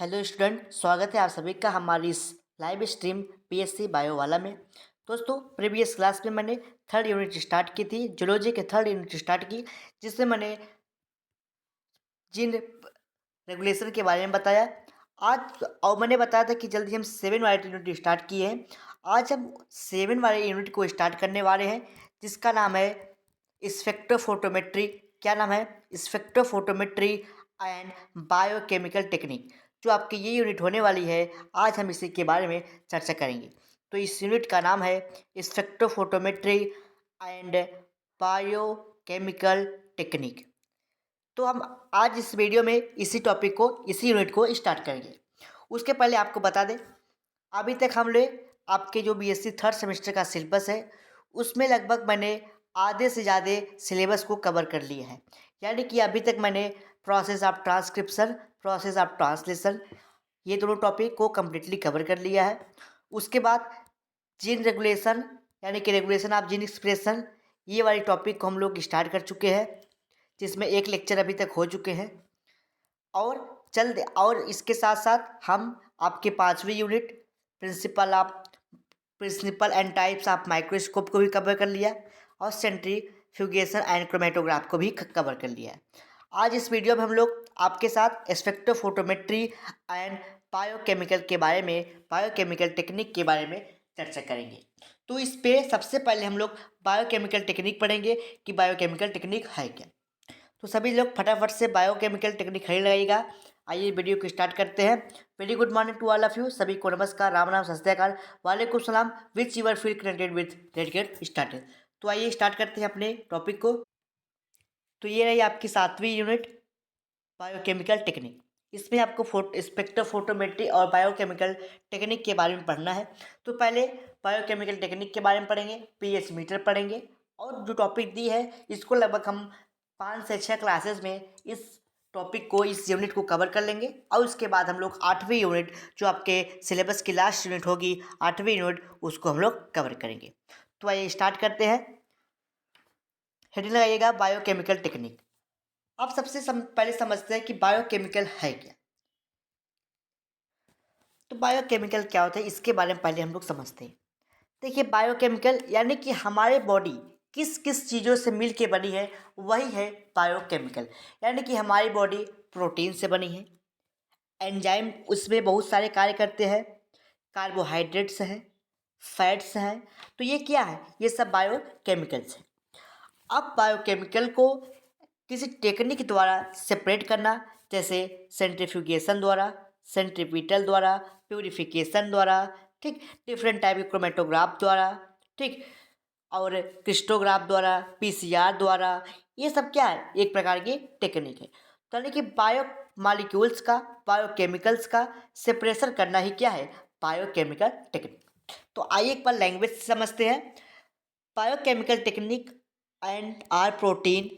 Hello student, स्वागत है आप सभी का हमारी इस लाइव स्ट्रीम पीएससी बायो वाला में। दोस्तों, प्रीवियस क्लास में मैंने थर्ड यूनिट स्टार्ट की थी, जूलॉजी के थर्ड यूनिट स्टार्ट की, जिसमें मैंने जिन रेगुलेशन के बारे में बताया। आज और मैंने बताया था कि जल्दी हम 7 वाले यूनिट स्टार्ट किए हैं। आज हम 7 वाले यूनिट को स्टार्ट करने वाले हैं, जिसका नाम है स्पेक्ट्रोफोटोमेट्री। क्या नाम है? Spectrophotometry and biochemical technique. जो आपकी ये यूनिट होने वाली है, आज हम इसी के बारे में चर्चा करेंगे। तो इस यूनिट का नाम है स्पेक्ट्रोफोटोमेट्री एंड बायोकेमिकल टेक्निक। तो हम आज इस वीडियो में इसी यूनिट को स्टार्ट करेंगे। उसके पहले आपको बता दें, अभी तक हमने आपके जो बीएससी थर्ड सेमेस्टर का सिलेबस है, उसमें लगभग मैंने आधे से ज़्यादा सिलेबस को कवर कर लिया है। यानी कि अभी तक मैंने process of transcription, process of translation, ये दोनों टॉपिक को कम्प्लीटली कवर कर लिया है। उसके बाद जीन रेगुलेशन, यानी कि रेगुलेशन ऑफ जीन एक्सप्रेशन, ये वाली टॉपिक को हम लोग स्टार्ट कर चुके हैं, जिसमें एक लेक्चर अभी तक हो चुके हैं। और इसके साथ साथ हम आपके 5वीं unit principle and types of microscope को भी कवर कर लिया, और सेंट्रीफ्यूगेशन एंड क्रोमेटोग्राफ को भी कवर कर लिया है। आज इस वीडियो में हम लोग आपके साथ स्पेक्ट्रोफोटोमेट्री एंड बायोकेमिकल टेक्निक के बारे में चर्चा करेंगे। तो इस पे सबसे पहले हम लोग बायोकेमिकल टेक्निक पढ़ेंगे कि बायोकेमिकल टेक्निक है क्या। तो सभी लोग फटाफट से बायोकेमिकल टेक्निक खरीद लगाइएगा। आइए वीडियो को स्टार्ट करते हैं। Very good morning to all of you. सभी को नमस्कार, राम नाम, सत श्री अकाल, वालेकुम सलाम, which your feel connected with let's get started. तो आइए स्टार्ट करते हैं अपने टॉपिक को। तो ये रही आपकी 7वीं यूनिट, बायोकेमिकल टेक्निक। इसमें आपको स्पेक्ट्रोफोटोमेट्री और बायोकेमिकल टेक्निक के बारे में पढ़ना है। तो पहले बायोकेमिकल टेक्निक के बारे में पढ़ेंगे, पीएच मीटर पढ़ेंगे, और जो टॉपिक दी है इसको लगभग हम 5 से 6 क्लासेस में इस यूनिट को कवर कर लेंगे। और उसके बाद हम लोग 8वीं यूनिट, जो आपके सिलेबस की लास्ट यूनिट होगी 8वीं यूनिट, उसको हम लोग कवर करेंगे। तो आइए स्टार्ट करते हैं। हेडिंग लगाइएगा बायोकेमिकल टेक्निक। अब पहले समझते हैं कि बायोकेमिकल है क्या। तो बायोकेमिकल क्या होता है, इसके बारे में पहले हम लोग समझते हैं। देखिए, बायोकेमिकल यानी कि हमारे बॉडी किस किस चीज़ों से मिल के बनी है, वही है बायोकेमिकल। यानी कि हमारी बॉडी प्रोटीन से बनी है, एंजाइम उसमें बहुत सारे कार्य करते हैं, कार्बोहाइड्रेट्स हैं, फैट्स हैं। तो ये क्या है? ये सब बायोकेमिकल्स हैं। अब बायोकेमिकल को किसी टेक्निक द्वारा सेपरेट करना, जैसे सेंट्रीफ्यूगेशन द्वारा, सेंट्रीपिटल द्वारा, प्यूरिफिकेशन द्वारा, ठीक, डिफरेंट टाइप के क्रोमेटोग्राफ द्वारा, ठीक, और क्रिस्टोग्राफ द्वारा, पीसीआर द्वारा, ये सब क्या है? एक प्रकार की टेक्निक है। तो यानी कि बायो मॉलिक्यूल्स का, बायोकेमिकल्स का सेपरेशन करना ही क्या है? Biochemical technique. तो आइए एक बार लैंग्वेज समझते हैं। Biochemical technique and are protein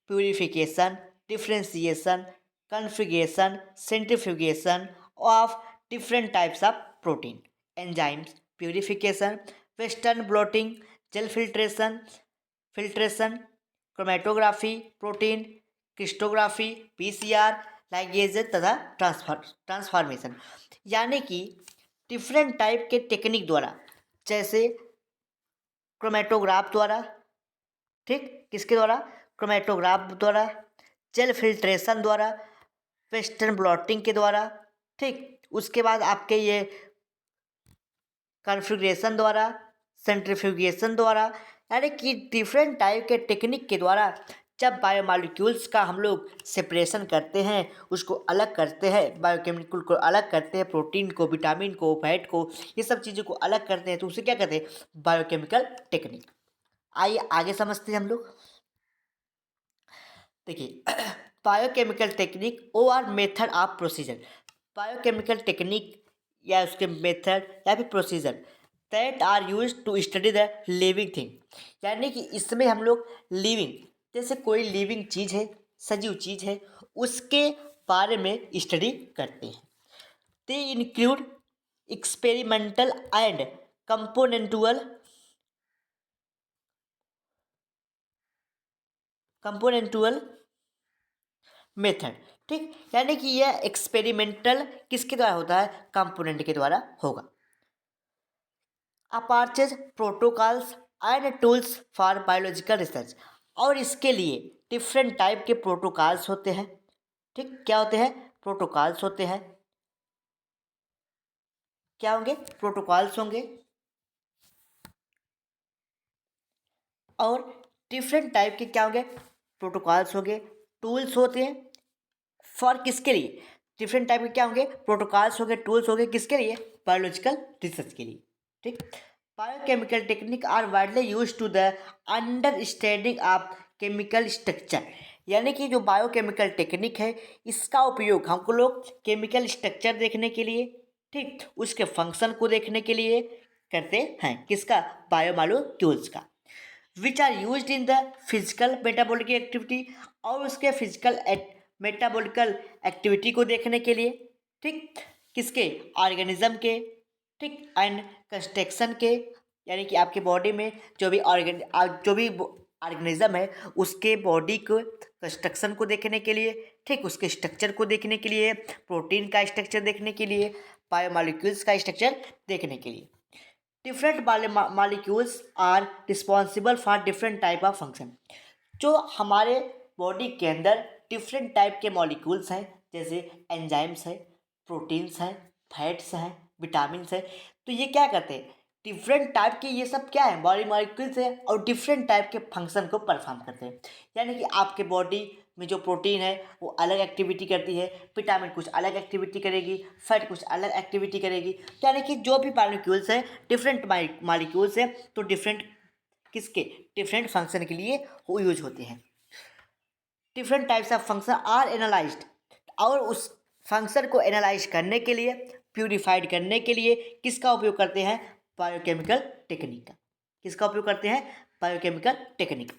purification, differentiation, configuration, centrifugation of different types of protein, enzymes, purification, western blotting, gel filtration, chromatography, protein crystallography, PCR, ligase तथा ट्रांसफॉर्मेशन। यानी कि डिफरेंट टाइप के टेक्निक द्वारा, जैसे क्रोमेटोग्राफ द्वारा, ठीक, किसके द्वारा? क्रोमेटोग्राफ द्वारा, जेल फिल्ट्रेशन द्वारा, वेस्टर्न ब्लॉटिंग के द्वारा, ठीक, उसके बाद आपके ये कॉन्फ़िगरेशन द्वारा, सेंट्रीफ्यूगेशन द्वारा, यानी कि डिफरेंट टाइप के टेक्निक के द्वारा जब बायोमॉलिक्यूल्स का हम लोग सेपरेशन करते हैं, उसको अलग करते हैं, बायोकेमिकल को अलग करते हैं, प्रोटीन को, विटामिन को, फैट को, ये सब चीज़ों को अलग करते हैं, तो उसे क्या कहते हैं? Biochemical technique. आइए आगे समझते हैं हम लोग। देखिए, biochemical technique or method of procedure. Biochemical technique या उसके मेथड या फिर procedure that are use to study the living thing. यानी कि इसमें हम लोग लिविंग, जैसे कोई लिविंग चीज़ है, सजीव चीज़ है, उसके बारे में स्टडी करते हैं। They include experimental and computational computational method. ठीक, यानी कि यह एक्सपेरिमेंटल किसके द्वारा होता है, कंपोनेंट के द्वारा होगा। Approaches protocols and tools for biological research, और इसके लिए डिफरेंट टाइप के प्रोटोकॉल्स होते हैं। ठीक, क्या होते हैं, प्रोटोकॉल्स होते हैं। क्या होंगे, प्रोटोकॉल्स होंगे, और डिफरेंट टाइप के क्या होंगे, प्रोटोकॉल्स होंगे, टूल्स होते हैं। फॉर किसके लिए, डिफरेंट टाइप के क्या होंगे, प्रोटोकॉल्स होंगे, टूल्स होंगे, किसके लिए, बायोलॉजिकल रिसर्च के लिए। ठीक, biochemical technique are widely use to the understanding of chemical structure, यानी कि जो बायोकेमिकल टेक्निक है इसका उपयोग हम लोग केमिकल स्ट्रक्चर देखने के लिए, ठीक, उसके फंक्शन को देखने के लिए करते हैं, किसका, बायोमोलिक्यूल्स का, which are use in the physical metabolic activity, और उसके फिजिकल मेटाबॉलिकल एक्टिविटी को देखने के लिए, ठीक, किसके, ऑर्गेनिज्म के, ठीक, एंड कंस्ट्रक्शन के, यानी कि आपके बॉडी में जो भी ऑर्गेनिज्म है उसके बॉडी को कंस्ट्रक्शन को देखने के लिए, ठीक, उसके स्ट्रक्चर को देखने के लिए, प्रोटीन का स्ट्रक्चर देखने के लिए, बायोमोलिक्यूल्स का स्ट्रक्चर देखने के लिए। Different molecules are responsible for different type of function, जो हमारे बॉडी के अंदर डिफरेंट टाइप के मॉलिक्यूल्स हैं, जैसे एंजाइम्स हैं, प्रोटीन्स हैं, फैट्स हैं, विटामिन्स हैं, तो ये क्या करते हैं, डिफरेंट टाइप के ये सब क्या है, बॉडी मॉलिक्यूल्स हैं, और डिफरेंट टाइप के फंक्शन को परफॉर्म करते हैं। यानी कि आपके बॉडी में जो प्रोटीन है वो अलग एक्टिविटी करती है, विटामिन कुछ अलग एक्टिविटी करेगी, फैट कुछ अलग एक्टिविटी करेगी, यानी कि जो भी मॉलिक्यूल्स हैं डिफरेंट मॉलिक्यूल्स हैं, तो डिफरेंट किसके, डिफरेंट फंक्शन के लिए वो यूज होते हैं। Different types of function are analysed, और उस फंक्शन को एनालाइज करने के लिए, प्यूरिफाइड करने के लिए किसका उपयोग करते हैं, बायोकेमिकल टेक्निक का, किसका उपयोग करते हैं, बायोकेमिकल टेक्निक।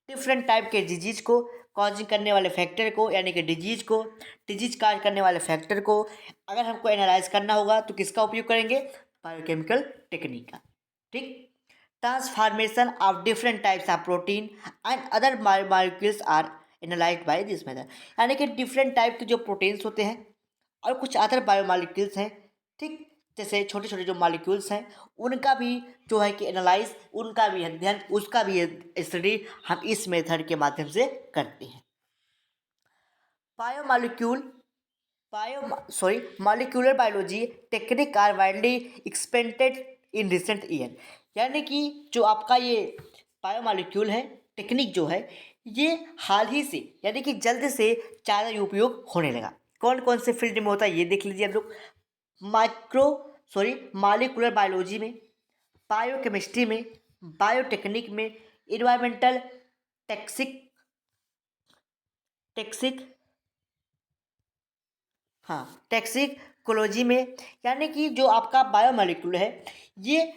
डिफरेंट टाइप के डिजीज को कॉजिंग करने वाले फैक्टर को, यानी कि डिजीज काज करने वाले फैक्टर को अगर हमको एनालाइज करना होगा तो किसका उपयोग करेंगे, बायोकेमिकल टेक्निक का। ठीक, transformation of different types of protein and other molecules are analysed by this method, यानी कि डिफरेंट टाइप के जो प्रोटीन्स होते हैं और कुछ अदर बायोमॉलिक्यूल्स हैं, ठीक, जैसे छोटे छोटे जो मॉलिक्यूल्स हैं उनका भी जो है कि एनालाइज, उनका भी अध्ययन, उसका भी स्टडी हम इस मेथड के माध्यम से करते हैं। Biomolecule molecular biology technique are widely expanded in recent year, यानी कि जो आपका ये बायोमॉलिक्यूल है टेक्निक जो है ये हाल ही से, यानी कि जल्द से ज़्यादा उपयोग होने लगा। कौन कौन से फील्ड में होता है ये देख लीजिए आप लोग, मॉलिक्यूलर बायोलॉजी में, बायोकेमिस्ट्री में, बायोटेक्निक में, इन्वायरमेंटल टैक्सिक टैक्सिक हाँ, टैक्सिकोलॉजी में, यानी कि जो आपका बायोमॉलिक्यूल है ये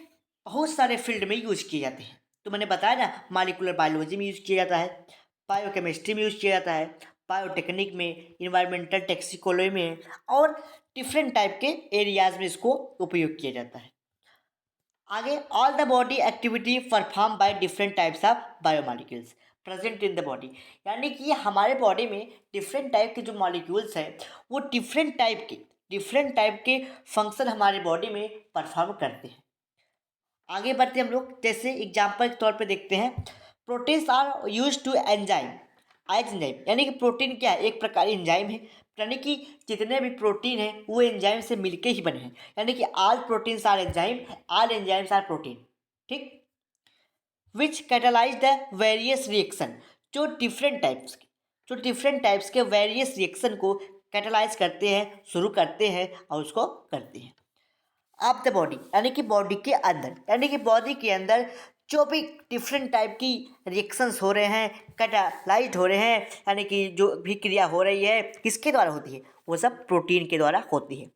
बहुत सारे फील्ड में यूज किए जाते हैं। तो मैंने बताया ना, मॉलिक्यूलर बायोलॉजी में यूज किया जाता है, बायोकेमिस्ट्री में यूज किया जाता है, बायोटेक्निक में, इन्वायरमेंटल टैक्सिकोलॉजी में, और डिफरेंट टाइप के एरियाज में इसको उपयोग किया जाता है। आगे, all the body activity perform by different types of biomolecules present in the body, यानी कि हमारे बॉडी में डिफरेंट टाइप के जो मॉलिक्यूल्स हैं वो डिफरेंट टाइप के फंक्शन हमारे बॉडी में परफॉर्म करते हैं। आगे बढ़ते हम लोग, जैसे एग्जाम्पल के तौर पे देखते हैं, proteins are use to enzyme, यानी कि प्रोटीन क्या है, एक प्रकार एंजाइम है, यानी कि जितने भी प्रोटीन है वो एंजाइम से मिलके ही बने हैं, यानी कि all proteins are enzyme, all enzymes are protein. ठीक, which catalyse the various reaction, जो डिफरेंट टाइप्स के वेरियस रिएक्शन को कैटालाइज करते हैं, शुरू करते हैं और उसको करते हैं। ऑफ द बॉडी, यानी कि बॉडी के अंदर, यानी कि बॉडी के अंदर जो भी डिफरेंट टाइप की रिएक्शंस हो रहे हैं, कैटालाइज्ड हो रहे हैं, यानी कि जो भी क्रिया हो रही है किसके द्वारा होती है, वो सब प्रोटीन के द्वारा होती है।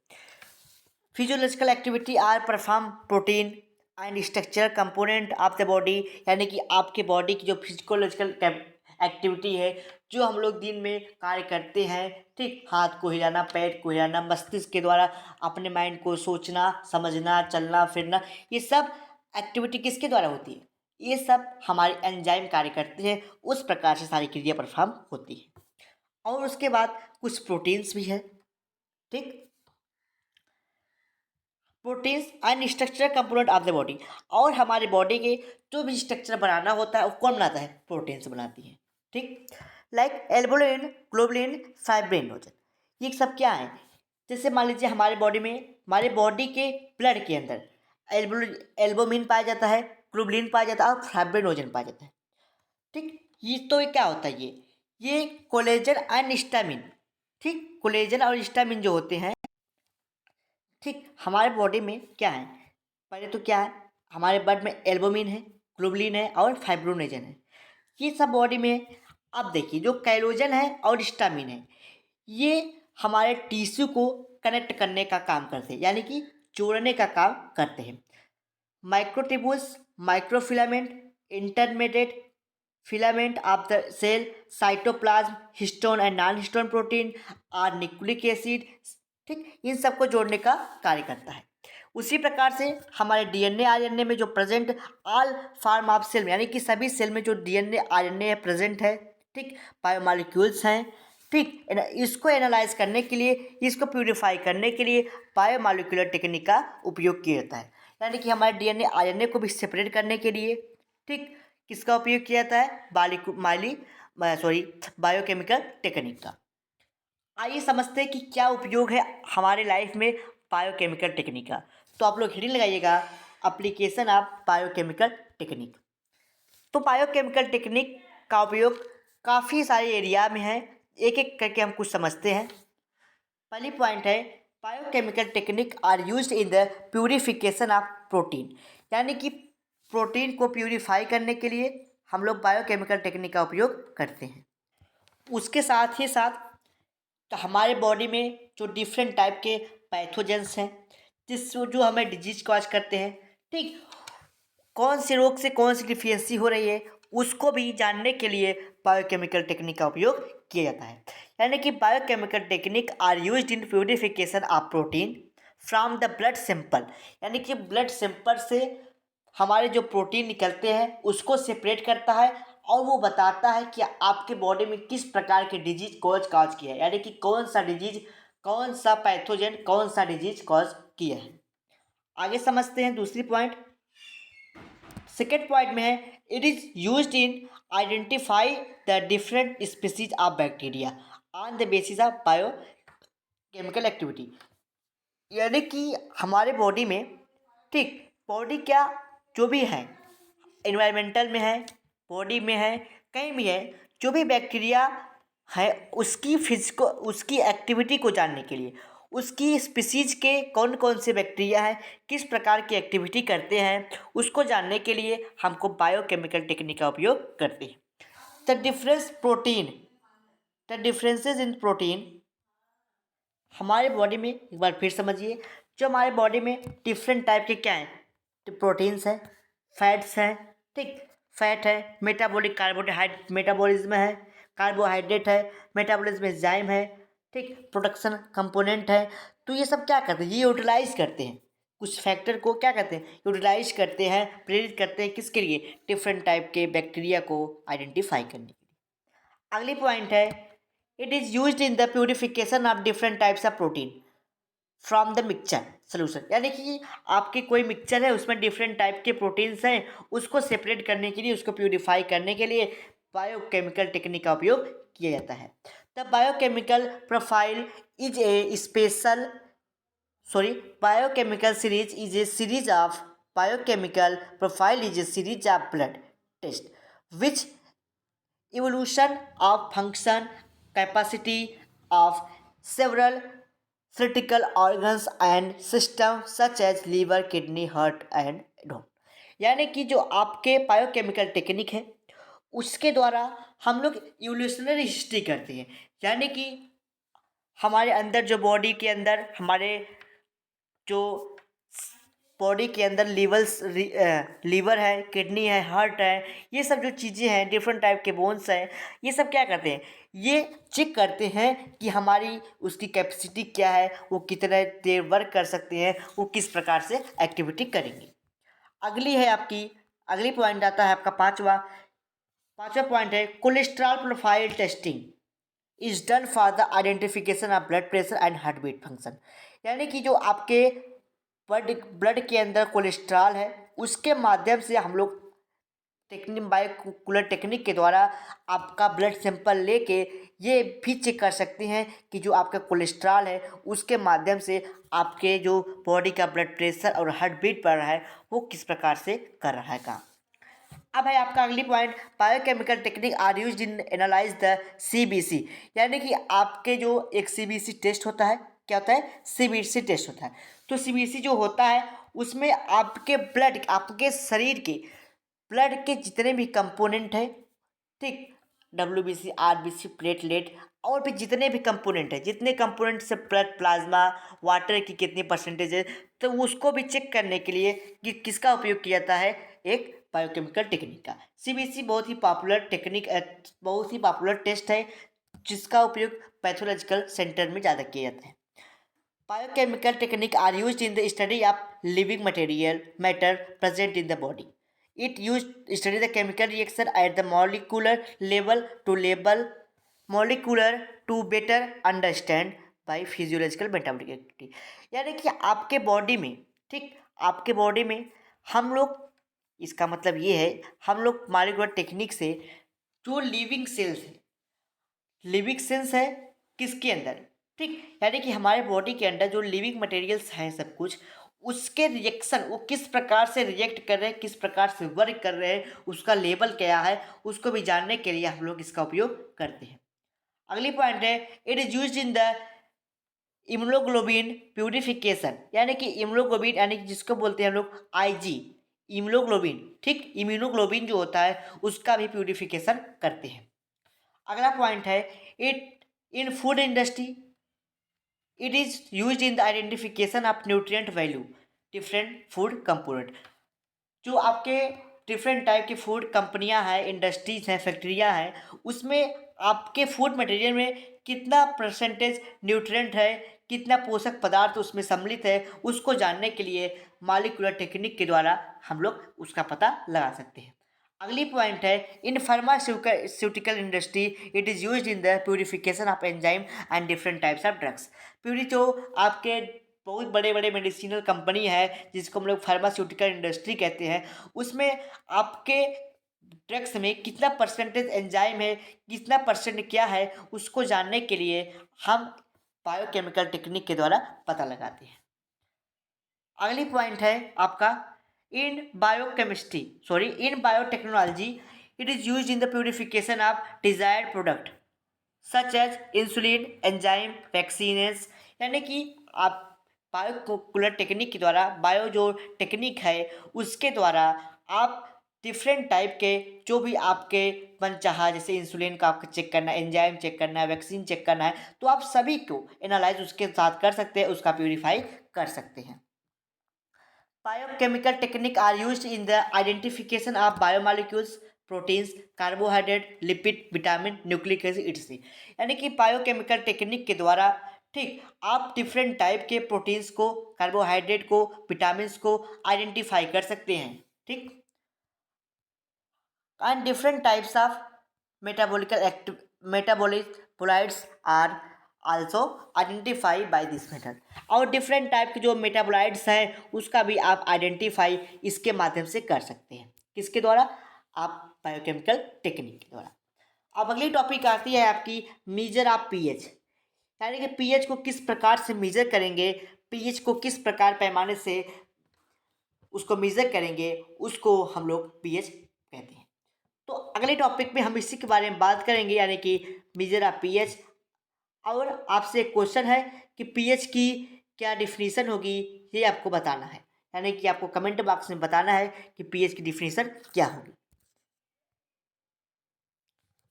Physiological activity are perform protein and structural component of the body, यानी कि आपके बॉडी की जो फिजियोलॉजिकल एक्टिविटी है, जो हम लोग दिन में कार्य करते हैं, ठीक, हाथ को हिलाना, पैर को हिलाना, मस्तिष्क के द्वारा अपने माइंड को सोचना, समझना, चलना फिरना, ये सब एक्टिविटी किसके द्वारा होती है, ये सब हमारे एंजाइम कार्य करते हैं, उस प्रकार से सारी क्रिया परफॉर्म होती है। और उसके बाद कुछ प्रोटीन्स भी है। ठीक, proteins and structural component of the body. और हमारे बॉडी के जो भी स्ट्रक्चर बनाना होता है वो कौन बनाता है? प्रोटीन्स बनाती हैं। ठीक, लाइक एल्बुमिन, ग्लोबुलिन, फाइब्रिनोजन, ये सब क्या है? जैसे मान लीजिए हमारे बॉडी में, हमारे बॉडी के ब्लड के अंदर एल्बुमिन पाया जाता है, ग्लोबुलिन पाया जाता है और फाइब्रिनोजन पाया जाता है। ठीक, ये क्या होता है? ये कोलेजन एंड हिस्टामिन। ठीक, कोलेजन और हिस्टामिन जो होते हैं, ठीक, हमारे बॉडी में क्या है? पहले तो क्या है, हमारे ब्लड में एल्बुमिन है, ग्लोबुलिन है और फाइब्रोनेजन है। ये सब बॉडी में, अब देखिए जो कैलोजन है और हिस्टामिन है, ये हमारे टिश्यू को कनेक्ट करने का काम करते हैं, यानी कि जोड़ने का काम करते हैं। Microtubules, microfilament, intermediate filament of the cell, cytoplasm, histone and non histone protein और न्यूक्लिक एसिड, ठीक, इन सबको जोड़ने का कार्य करता है। उसी प्रकार से हमारे डीएनए आरएनए में जो present all form of cell, यानी कि सभी सेल में जो डीएनए आरएनए प्रेजेंट है, ठीक, बायोमॉलिक्यूल्स हैं, ठीक, इसको एनालाइज करने के लिए, इसको प्यूरिफाई करने के लिए बायोमॉलिक्यूलर टेक्निक का उपयोग किया जाता है। यानी कि हमारे डीएनए आरएनए को भी सेपरेट करने के लिए, ठीक, किसका उपयोग किया जाता है? बायोकेमिकल टेक्निक का। आइए समझते हैं कि क्या उपयोग है हमारे लाइफ में बायोकेमिकल टेक्निक का। तो आप लोग हेडिंग लगाइएगा, एप्लीकेशन ऑफ बायोकेमिकल टेक्निक। तो बायोकेमिकल टेक्निक का उपयोग काफ़ी सारे एरिया में है, एक एक करके हम कुछ समझते हैं। पहली पॉइंट है, biochemical technique are used in the purification of protein, यानी कि प्रोटीन को प्यूरिफाई करने के लिए हम लोग बायोकेमिकल टेक्निक का उपयोग करते हैं। उसके साथ ही साथ तो हमारे बॉडी में जो डिफरेंट टाइप के पैथोजेंस हैं, जिससे जो हमें डिजीज कॉज करते हैं, ठीक, कौन से रोग से कौन सी डिफिशियंसी हो रही है, उसको भी जानने के लिए बायोकेमिकल टेक्निक का उपयोग किया जाता है। यानी कि biochemical technique are used in purification of protein from the blood sample, यानी कि ब्लड सैंपल से हमारे जो प्रोटीन निकलते हैं उसको सेपरेट करता है और वो बताता है कि आपके बॉडी में किस प्रकार के डिजीज कॉज किया है, यानी कि कौन सा डिजीज, कौन सा पैथोजन, कौन सा डिजीज कॉज किया है। आगे समझते हैं दूसरी पॉइंट। सेकेंड पॉइंट में है, it is used in identify the different species of bacteria on the basis of biochemical activity, यानी कि हमारे बॉडी में, ठीक, बॉडी क्या जो भी है, इन्वायरमेंटल में है, बॉडी में है, कहीं भी है, जो भी बैक्टीरिया है उसकी फिजिको उसकी एक्टिविटी को जानने के लिए, उसकी स्पीसीज के कौन कौन से बैक्टीरिया हैं, किस प्रकार की एक्टिविटी करते हैं, उसको जानने के लिए हमको बायोकेमिकल टेक्निक का उपयोग करते हैं। द डिफरेंसेस इन प्रोटीन, हमारे बॉडी में एक बार फिर समझिए, जो हमारे बॉडी में डिफरेंट टाइप के क्या हैं, तो प्रोटीन्स हैं, फैट्स हैं, ठीक, फैट है, मेटाबॉलिक कार्बोहाइड्रेट मेटाबॉलिज्म है, कार्बोहाइड्रेट है, मेटाबॉलिज्म एंजाइम है, ठीक, प्रोडक्शन कंपोनेंट है। तो ये सब क्या करते हैं? ये यूटिलाइज करते हैं, कुछ फैक्टर को क्या करते हैं? यूटिलाइज करते हैं, प्रेरित करते हैं, किसके लिए? डिफरेंट टाइप के बैक्टीरिया को आइडेंटिफाई करने के लिए। अगली पॉइंट है, it is used in the purification of different types of protein from the mixture solution, यानी कि आपकी कोई मिक्सचर है उसमें डिफरेंट टाइप के प्रोटीन्स हैं, उसको सेपरेट करने के लिए, उसको प्यूरिफाई करने के लिए बायोकेमिकल टेक्निक का उपयोग किया जाता है। The biochemical profile is a special biochemical series is a series of biochemical profile is a series of blood test which evolution of function capacity of several critical organs and systems such as liver, kidney, heart and bone, यानी कि जो आपके biochemical technique है उसके द्वारा हम लोग evolutionary history करते हैं, यानी कि हमारे अंदर जो बॉडी के अंदर हमारे जो बॉडी के अंदर लीवर है, किडनी है, हार्ट है, ये सब जो चीज़ें हैं, डिफरेंट टाइप के बोन्स हैं, ये सब क्या करते हैं? ये चेक करते हैं कि हमारी उसकी कैपेसिटी क्या है, वो कितने देर वर्क कर सकते हैं, वो किस प्रकार से एक्टिविटी करेंगे। अगली पॉइंट आता है आपका पाँचवा पॉइंट है cholesterol profile testing, is done for the identification of blood pressure and heart beat function. यानी कि जो आपके ब्लड के अंदर कोलेस्ट्रॉल है उसके माध्यम से हम लोग टेक्निक बायोमोलिकुलर टेक्निक के द्वारा आपका ब्लड सैंपल लेके ये भी चेक कर सकते हैं कि जो आपका कोलेस्ट्रॉल है उसके माध्यम से आपके जो बॉडी का ब्लड प्रेशर और हार्ट बीट बढ़ रहा है वो किस प्रकार से कर रहा है काम। अब है आपका अगली point, biochemical technique are use in analyse the CBC. यानी कि आपके जो एक सीबीसी टेस्ट होता है, क्या होता है, सीबीसी टेस्ट होता है। तो सीबीसी जो होता है उसमें आपके ब्लड, आपके शरीर के ब्लड के जितने भी कंपोनेंट हैं, ठीक, डब्ल्यूबीसी, आरबीसी, प्लेटलेट और भी जितने भी कंपोनेंट है, जितने कंपोनेंट से ब्लड प्लाज्मा वाटर की कितनी परसेंटेज है, तो उसको भी चेक करने के लिए कि किसका उपयोग किया जाता है, एक बायोकेमिकल टेक्निक का। सीबीसी बहुत ही पॉपुलर टेक्निक, बहुत ही पॉपुलर टेस्ट है जिसका उपयोग पैथोलॉजिकल सेंटर में ज़्यादा किया जाता है। Biochemical technique are use in the study of living material matter present in the body. It used study the chemical reaction at the molecular level to better understand by physiological metabolic activity। यानी कि आपके body में, ठीक, आपके body में हम लोग, इसका मतलब ये है हम लोग मॉलिक्यूलर टेक्निक से जो लिविंग सेल्स है, लिविंग सेल्स है किसके अंदर, ठीक, यानी कि हमारे बॉडी के अंदर जो लिविंग मटेरियल्स हैं सब कुछ, उसके रिएक्शन वो किस प्रकार से रिएक्ट कर रहे हैं, किस प्रकार से वर्क कर रहे हैं, उसका लेवल क्या है, उसको भी जानने के लिए हम लोग इसका उपयोग करते हैं। अगली पॉइंट है, it is used in the immunoglobulin purification. यानी कि इम्यूनोग्लोबिन यानी कि जिसको बोलते हैं हम लोग आईजी, इम्यूनोग्लोबिन, ठीक, इम्यूनोग्लोबिन जो होता है उसका भी प्यूरिफिकेशन करते हैं। अगला पॉइंट है, it in food industry it is use in the identification of nutrient value different food component. जो आपके डिफरेंट टाइप की फूड कंपनियां हैं, इंडस्ट्रीज हैं, फैक्ट्रियां हैं, उसमें आपके फूड मटेरियल में कितना परसेंटेज न्यूट्रिएंट है, कितना पोषक पदार्थ उसमें सम्मिलित है, उसको जानने के लिए मॉलिक्यूलर टेक्निक के द्वारा हम लोग उसका पता लगा सकते हैं। अगली पॉइंट है, in pharmaceutical industry it is used in the purification of enzyme and different types of drugs. Puree जो आपके बहुत बड़े बड़े मेडिसिनल कंपनी है जिसको हम लोग फार्मास्यूटिकल इंडस्ट्री कहते हैं, उसमें आपके ड्रग्स में कितना परसेंटेज एंजाइम है, कितना परसेंट क्या है, उसको जानने के लिए हम बायोकेमिकल टेक्निक के द्वारा पता लगाते हैं। अगली पॉइंट है आपका, in biotechnology it is used in the purification of desired product such as insulin, enzyme, vaccines. यानी कि आप बायोमोलिकुलर टेक्निक के द्वारा, बायो जो टेक्निक है उसके द्वारा आप डिफरेंट टाइप के जो भी आपके मनचाहा, जैसे इंसुलिन का आपको चेक करना है, एंजाइम चेक करना है, वैक्सीन चेक करना है, तो आप सभी को एनालाइज उसके साथ कर सकते हैं, उसका प्यूरिफाई कर सकते हैं। Biochemical technique are used in the identification of biomolecules, proteins, carbohydrate, lipid, vitamin, nucleic acid इत्यादि। यानी कि बायोकेमिकल टेक्निक के द्वारा, ठीक, आप डिफरेंट टाइप के प्रोटीन्स को, कार्बोहाइड्रेट को, विटामिन्स को आइडेंटिफाई कर सकते हैं, ठीक, and different types of metabolites are also identify by this method. और डिफरेंट टाइप के जो मेटाबोलाइट्स हैं उसका भी आप आइडेंटिफाई इसके माध्यम से कर सकते हैं, किसके द्वारा, आप बायोकेमिकल टेक्निक के द्वारा। अब अगली टॉपिक आती है आपकी मीजर ऑफ पीएच। यानी कि पीएच को किस प्रकार से मेजर करेंगे, पीएच को किस प्रकार पैमाने से उसको मेजर करेंगे, उसको हम लोग पीएच कहते हैं। तो अगले टॉपिक में हम इसी के बारे में बात करेंगे, यानी कि मेजर ऑफ पीएच। और आपसे एक क्वेश्चन है कि पीएच की क्या डिफिनीशन होगी, ये आपको बताना है, यानी कि आपको कमेंट बॉक्स में बताना है कि पीएच की डिफिनीशन क्या होगी।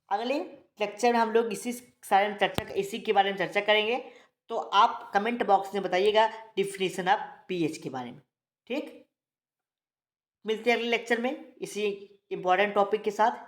अगले लेक्चर में हम लोग इसी के बारे में चर्चा करेंगे, तो आप कमेंट बॉक्स में बताइएगा डिफिनीशन ऑफ पीएच के बारे में, ठीक। मिलते हैं अगले लेक्चर में इसी इम्पोर्टेंट टॉपिक के साथ।